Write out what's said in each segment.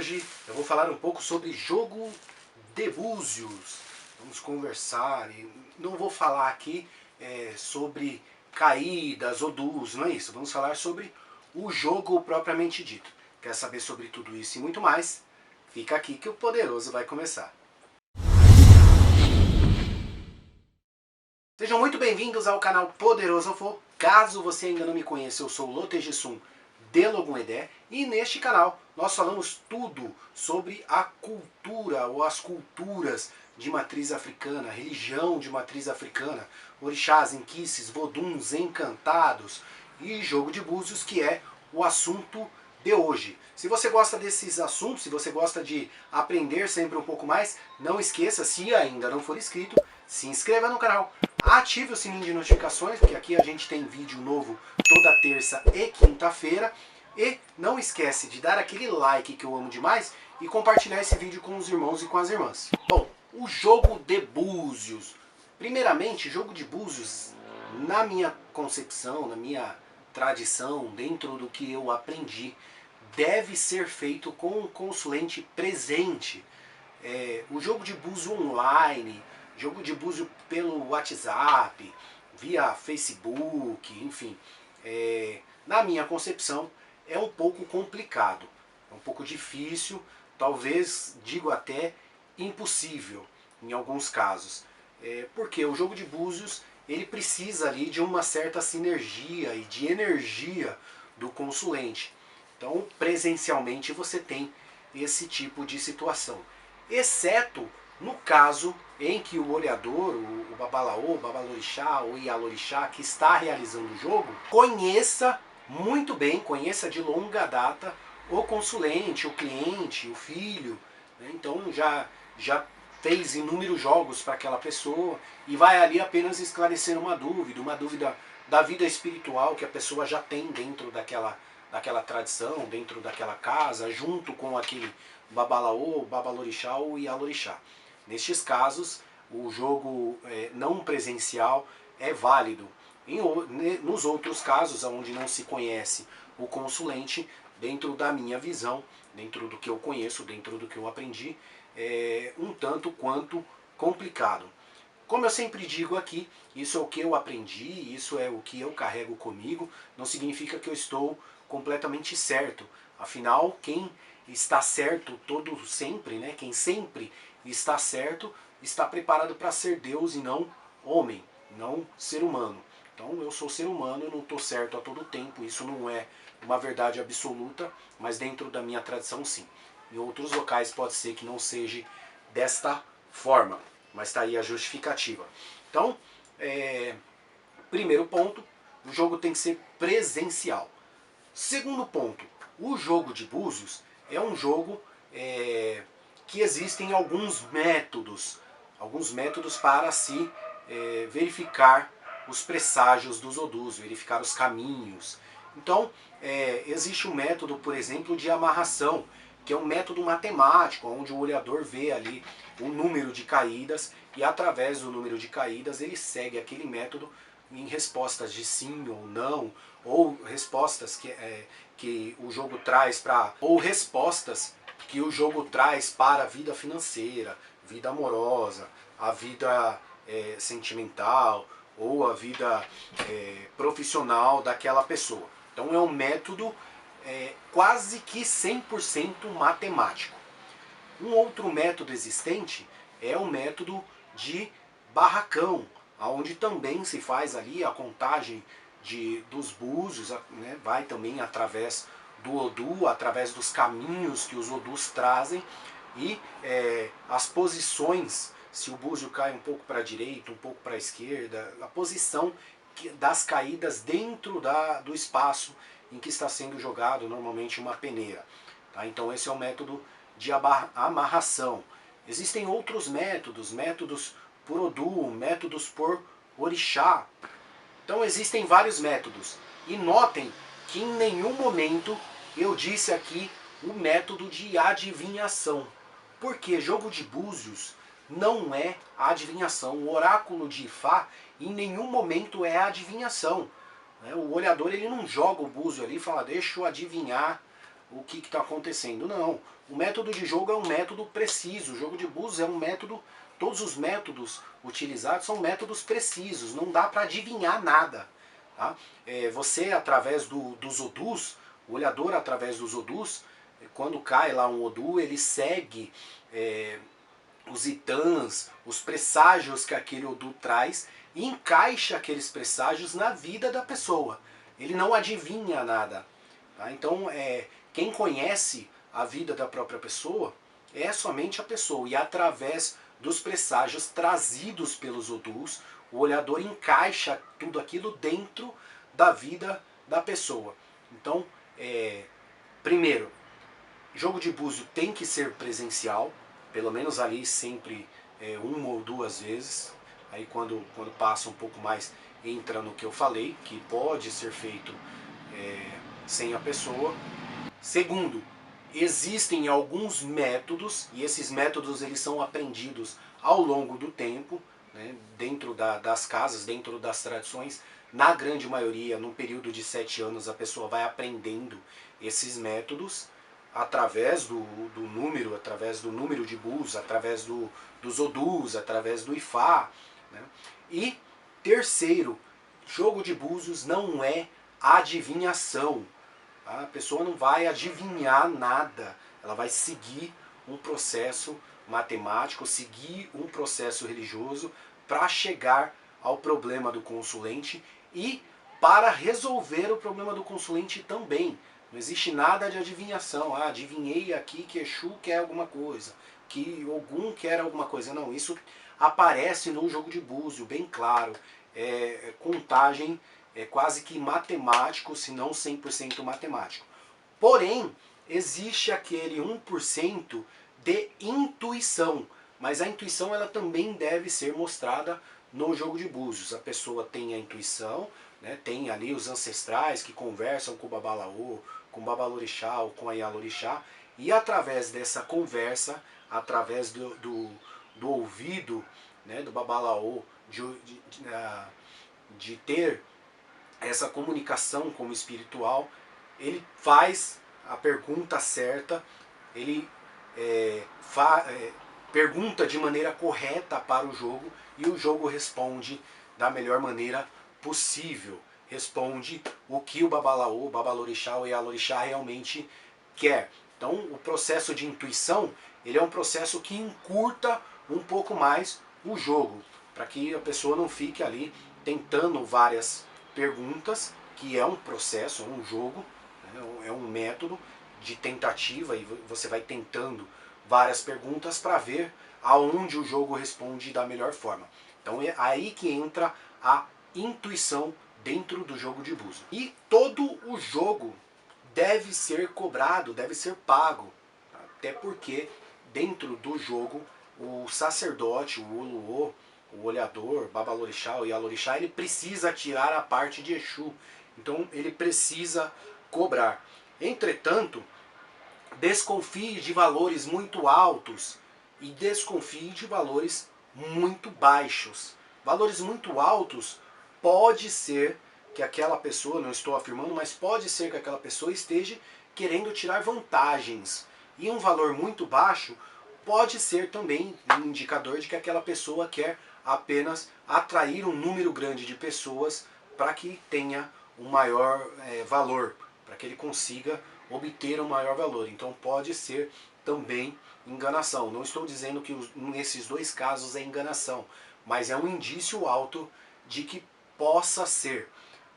Hoje eu vou falar um pouco sobre jogo de búzios. Vamos conversar e não vou falar aqui sobre caídas, odus, não é isso. Vamos falar sobre o jogo propriamente dito. Quer saber sobre tudo isso e muito mais? Fica aqui que o poderoso vai começar. Sejam muito bem-vindos ao canal Poderoso Fo. Caso você ainda não me conheça, eu sou o Lotegesum de Logun Edé e neste canal nós falamos tudo sobre a cultura ou as culturas de matriz africana, religião de matriz africana, orixás, inquices, voduns, encantados e jogo de búzios, que é o assunto de hoje. Se você gosta desses assuntos, se você gosta de aprender sempre um pouco mais, não esqueça, se ainda não for inscrito, se inscreva no canal, ative o sininho de notificações, porque aqui a gente tem vídeo novo toda terça e quinta-feira. E não esquece de dar aquele like que eu amo demais e compartilhar esse vídeo com os irmãos e com as irmãs. Bom, o jogo de búzios. Primeiramente, jogo de búzios, na minha concepção, na minha tradição, dentro do que eu aprendi, deve ser feito com um consulente presente. O jogo de búzio online, jogo de búzio pelo WhatsApp, via Facebook, enfim, na minha concepção é um pouco complicado, é um pouco difícil, talvez digo até impossível em alguns casos, porque o jogo de búzios ele precisa ali de uma certa sinergia e de energia do consulente. Então presencialmente você tem esse tipo de situação, exceto no caso em que o olhador, o babalaô, o babalorixá ou ialorixá que está realizando o jogo, conheça muito bem, conheça de longa data o consulente, o cliente, o filho, né? Então já fez inúmeros jogos para aquela pessoa e vai ali apenas esclarecer uma dúvida da vida espiritual que a pessoa já tem dentro daquela tradição, dentro daquela casa, junto com aquele babalaô, babalorixá ou ialorixá. Nestes casos, o jogo não presencial é válido. Nos outros casos, onde não se conhece o consulente, dentro da minha visão, dentro do que eu conheço, dentro do que eu aprendi, é um tanto quanto complicado. Como eu sempre digo aqui, isso é o que eu aprendi, isso é o que eu carrego comigo, não significa que eu estou completamente certo. Afinal, quem está certo todo sempre, né? Quem sempre está certo, está preparado para ser Deus e não homem, não ser humano. Então eu sou ser humano, eu não estou certo a todo tempo, isso não é uma verdade absoluta, mas dentro da minha tradição sim. Em outros locais pode ser que não seja desta forma, mas está aí a justificativa. Então, primeiro ponto, o jogo tem que ser presencial. Segundo ponto, o jogo de búzios é um jogo que existem alguns métodos para se verificar os presságios dos odus, verificar os caminhos. Então, existe um método, por exemplo, de amarração, que é um método matemático, onde o olhador vê ali o número de caídas e através do número de caídas ele segue aquele método em respostas de sim ou não, ou respostas que o jogo traz para a vida financeira, vida amorosa, a vida sentimental ou a vida profissional daquela pessoa. Então é um método quase que 100% matemático. Um outro método existente é o método de barracão, onde também se faz ali a contagem dos búzios, né, vai também através do odu, através dos caminhos que os odus trazem e as posições, se o búzio cai um pouco para a direita, um pouco para a esquerda, a posição das caídas dentro do espaço em que está sendo jogado normalmente uma peneira. Tá? Então esse é o método de amarração. Existem outros métodos, métodos por odu, métodos por orixá. Então existem vários métodos. E notem que em nenhum momento eu disse aqui o método de adivinhação. Porque jogo de búzios não é adivinhação. O oráculo de Ifá em nenhum momento é adivinhação. O olhador ele não joga o búzio ali e fala, deixa eu adivinhar o que está acontecendo. Não, o método de jogo é um método preciso, o jogo de búzios é um método, todos os métodos utilizados são métodos precisos, não dá para adivinhar nada. Tá? Você, através dos odus, o olhador, através dos odus, quando cai lá um odu, ele segue os itãs, os presságios que aquele odu traz e encaixa aqueles presságios na vida da pessoa. Ele não adivinha nada. Tá? Então, quem conhece a vida da própria pessoa é somente a pessoa. E através dos presságios trazidos pelos odus, o olhador encaixa tudo aquilo dentro da vida da pessoa. Então, primeiro, jogo de búzio tem que ser presencial, pelo menos ali sempre uma ou duas vezes. Aí quando passa um pouco mais, entra no que eu falei, que pode ser feito sem a pessoa. Segundo, existem alguns métodos, e esses métodos eles são aprendidos ao longo do tempo, né, dentro das casas, dentro das tradições. Na grande maioria, num período de 7 anos, a pessoa vai aprendendo esses métodos através do número de búzios, através dos odus, através do ifá. Né? E terceiro, jogo de búzios não é adivinhação. A pessoa não vai adivinhar nada, ela vai seguir um processo matemático, seguir um processo religioso para chegar ao problema do consulente e para resolver o problema do consulente também. Não existe nada de adivinhação. Adivinhei aqui que Exu quer alguma coisa, que Ogum quer alguma coisa. Não, isso aparece no jogo de búzio, bem claro. Contagem quase que matemático, se não 100% matemático. Porém, existe aquele 1% de intuição, mas a intuição ela também deve ser mostrada no jogo de búzios. A pessoa tem a intuição, né, tem ali os ancestrais que conversam com o Babalaô, com o Babalorixá ou com a Ialorixá, e através dessa conversa, através do ouvido, né, do Babalaô, de ter essa comunicação com o espiritual, ele faz a pergunta certa, ele pergunta de maneira correta para o jogo e o jogo responde da melhor maneira possível. Responde o que o Babalaô, o Babalorixá ou Ialorixá realmente quer. Então o processo de intuição ele é um processo que encurta um pouco mais o jogo, para que a pessoa não fique ali tentando várias perguntas, que é um processo, é um jogo, né, é um método de tentativa e você vai tentando várias perguntas para ver aonde o jogo responde da melhor forma. Então é aí que entra a intuição dentro do jogo de búzio. E todo o jogo deve ser cobrado, deve ser pago, até porque dentro do jogo o sacerdote, o Oluô, o olhador, Babalorixá, o Ialorixá, ele precisa tirar a parte de Exu. Então ele precisa cobrar. Entretanto, desconfie de valores muito altos e desconfie de valores muito baixos. Valores muito altos pode ser que aquela pessoa, não estou afirmando, mas pode ser que aquela pessoa esteja querendo tirar vantagens. E um valor muito baixo pode ser também um indicador de que aquela pessoa quer apenas atrair um número grande de pessoas para que tenha um maior valor, para que ele consiga obter um maior valor. Então pode ser também enganação. Não estou dizendo que nesses dois casos é enganação, mas é um indício alto de que possa ser.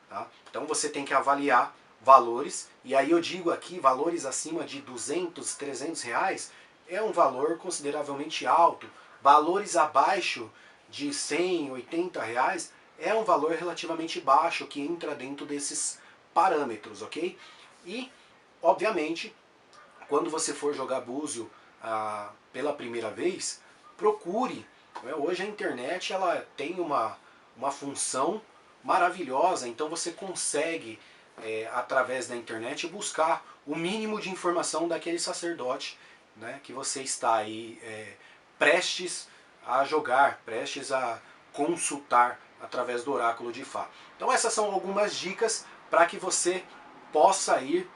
Tá? Então você tem que avaliar valores, e aí eu digo aqui, valores acima de 200, 300 reais é um valor consideravelmente alto. Valores abaixo de 100, 80 reais é um valor relativamente baixo que entra dentro desses parâmetros, ok? E, obviamente, quando você for jogar búzio pela primeira vez, procure. Hoje a internet ela tem uma função maravilhosa, então você consegue, através da internet, buscar o mínimo de informação daquele sacerdote, né, que você está aí prestes a jogar, prestes a consultar através do oráculo de Ifá. Então essas são algumas dicas para que você possa ir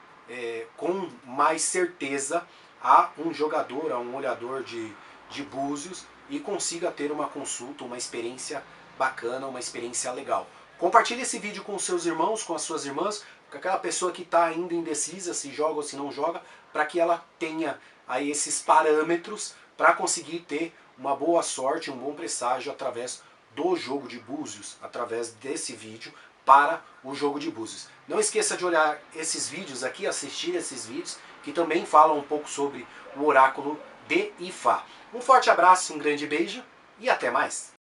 com mais certeza a um jogador, a um olhador de búzios e consiga ter uma consulta, uma experiência bacana, uma experiência legal. Compartilhe esse vídeo com os seus irmãos, com as suas irmãs, com aquela pessoa que está ainda indecisa se joga ou se não joga, para que ela tenha aí esses parâmetros para conseguir ter uma boa sorte, um bom presságio através do jogo de búzios, através desse vídeo para o jogo de búzios. Não esqueça de olhar esses vídeos aqui, assistir esses vídeos, que também falam um pouco sobre o oráculo de Ifá. Um forte abraço, um grande beijo e até mais!